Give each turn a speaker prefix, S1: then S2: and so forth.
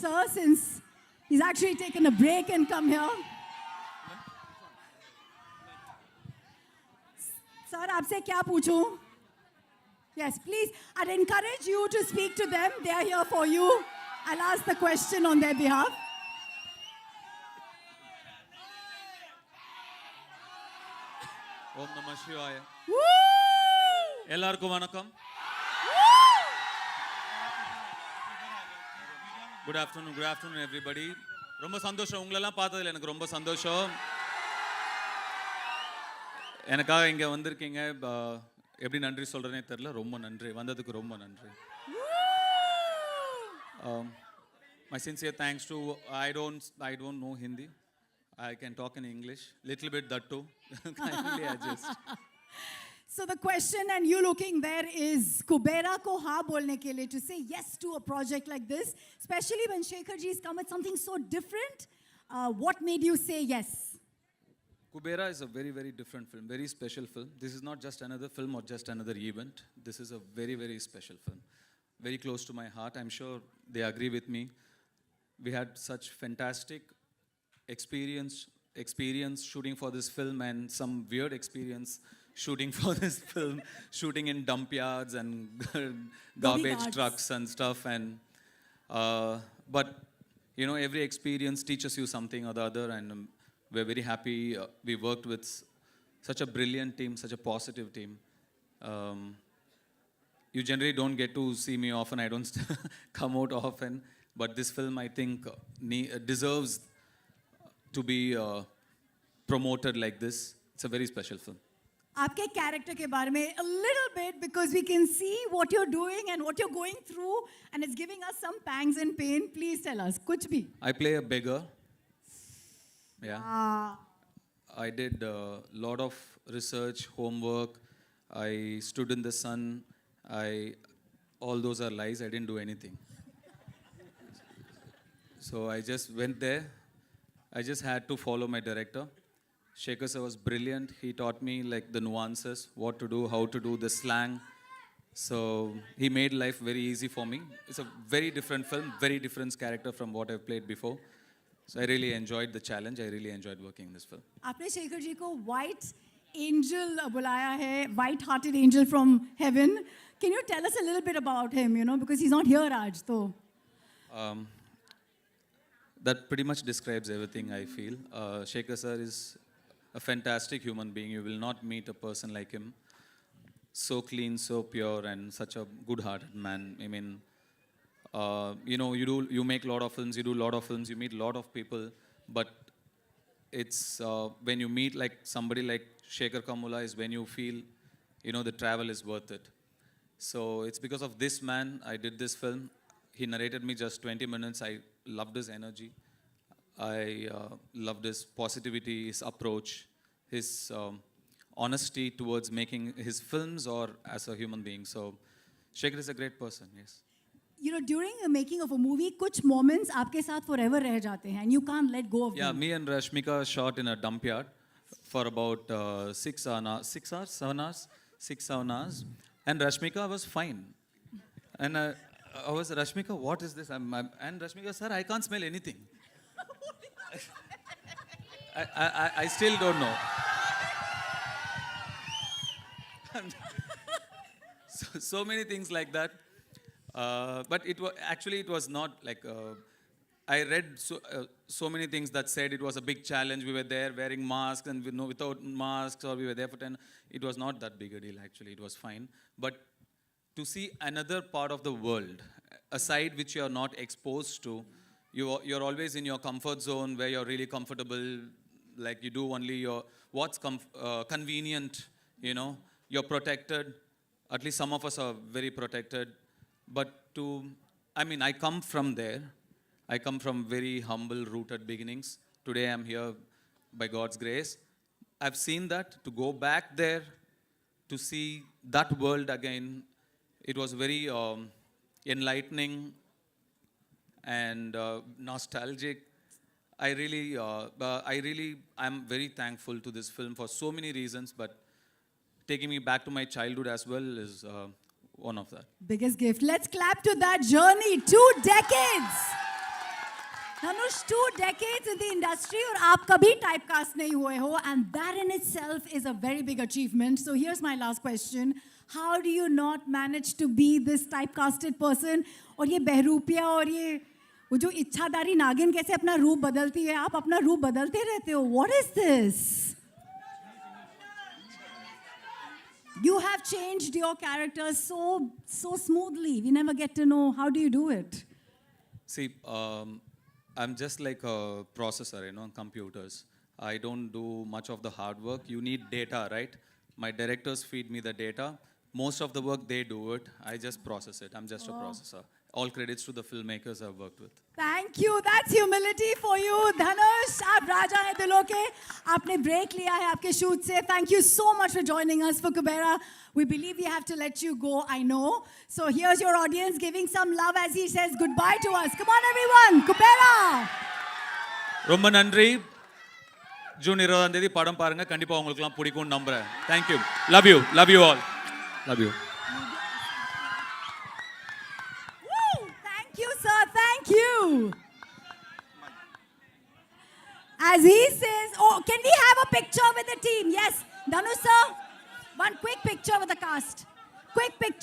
S1: sir, since he's actually taken a break and come here. Sir, आपसे क्या पूछूं? Yes, please. I'd encourage you to speak to them. They are here for you. I'll ask the question on their behalf.
S2: Om Namah Shivaya.
S1: Woo!
S2: எல்லாருக்கும் வணக்கம். Good afternoon everybody. ரொம்ப சந்தோஷம் உங்களெல்லாம் பார்த்ததுல எனக்கு ரொம்ப சந்தோஷம். எனக்காக இங்க வந்திருக்கீங்க. எப்படி நன்றி சொல்றேனே தெரியல. ரொம்ப நன்றி. வந்ததுக்கு ரொம்ப நன்றி. My sincere thanks to I don't know Hindi. I can talk in English. Little bit that too. Kindly adjust.
S1: So the question, and you looking there, is Kubera ko हाँ बोलने के लिए, to say yes to a project like this, especially when Shekhar ji has come with something so different. What made you say yes?
S2: Kubera is a very, very different film, very special film. This is not just another film or just another event. This is a very, very special film. Very close to my heart. I'm sure they agree with me. We had such fantastic experience shooting for this film, and some weird experience shooting for this film, shooting in dump yards and garbage trucks and stuff. And but you know, every experience teaches you something or the other, and we're very happy we worked with such a brilliant team, such a positive team. You generally don't get to see me often. I don't come out often, but this film, I think, deserves to be promoted like this. It's a very special film.
S1: आपके character के बारे में a little bit, because we can see what you're doing and what you're going through, and it's giving us some pangs and pain. Please tell us, कुछ भी.
S2: I play a beggar. Yeah. I did a lot of research, homework. I stood in the sun. All those are lies. I didn't do anything. So I just went there. I just had to follow my director. Shekhar sir was brilliant. He taught me like the nuances, what to do, how to do, the slang. So he made life very easy for me. It's a very different film, very different character from what I've played before. So I really enjoyed the challenge. I really enjoyed working in this film.
S1: आपने शेखर जी को white angel बुलाया है, white-hearted angel from heaven. Can you tell us a little bit about him? You know, because he's not here, Raj. So.
S2: That pretty much describes everything I feel. Shekhar sir is a fantastic human being. You will not meet a person like him. So clean, so pure, and such a good-hearted man. I mean, you know, you make a lot of films, you do a lot of films, you meet a lot of people, but it's when you meet like somebody like Shekhar Kammula is when you feel, you know, the travel is worth it. So it's because of this man I did this film. He narrated me just 20 minutes. I loved his energy. I loved his positivity, his approach, his honesty towards making his films or as a human being. So Shekhar is a great person, yes.
S1: You know, during the making of a movie, कुछ moments आपके साथ forever रह जाते हैं, and you can't let go of them.
S2: Yeah, me and Rashmika shot in a dump yard for about 7 hours, and Rashmika was fine. And I was, Rashmika, what is this? And Rashmika, sir, I can't smell anything. I still don't know. so many things like that. But it was not like, I read so many things that said it was a big challenge. We were there wearing masks and without masks, or we were there for 10. It was not that big a deal, actually. It was fine. But to see another part of the world, a side which you are not exposed to, you're always in your comfort zone where you're really comfortable, like you do only what's convenient, you know, you're protected. At least some of us are very protected. But I come from there. I come from very humble, rooted beginnings. Today I'm here by God's grace. I've seen that. To go back there, to see that world again, it was very enlightening and nostalgic. I'm very thankful to this film for so many reasons, but taking me back to my childhood as well is one of that.
S1: Biggest gift. Let's clap to that journey. 2 decades. Dhanush, 2 decades in the industry और आप कभी typecast नहीं हुए हो, and that in itself is a very big achievement. So here's my last question. How do you not manage to be this typecasted person? और ये बहरूपिया और ये वो जो इच्छाधारी नागिन कैसे अपना रूप बदलती है? आप अपना रूप बदलते रहते हो. What is this? You have changed your character so smoothly. We never get to know how do you do it.
S2: See, I'm just like a processor, computers. I don't do much of the hard work. You need data, right? My directors feed me the data. Most of the work, they do it. I just process it. I'm just a processor. All credits to the filmmakers I've worked with.
S1: Thank you. That's humility for you, Dhanush. आप राजा हैं दिलों के. आपने break लिया है आपके shoot से. Thank you so much for joining us for Kubera. We believe we have to let you go, I know. So here's your audience giving some love as he says goodbye to us. Come on, everyone. Kubera.
S2: ரொம்ப நன்றி. June 20ஆம் தேதி படம் பாருங்க. கண்டிப்பா உங்களுக்குலாம் பிடிக்கும்னு நம்புறேன். Thank you. Love you all. Love you.
S1: Woo! Thank you, sir. Thank you. As he says, oh, can we have a picture with the team? Yes. Dhanush sir, one quick picture with the cast. Quick picture.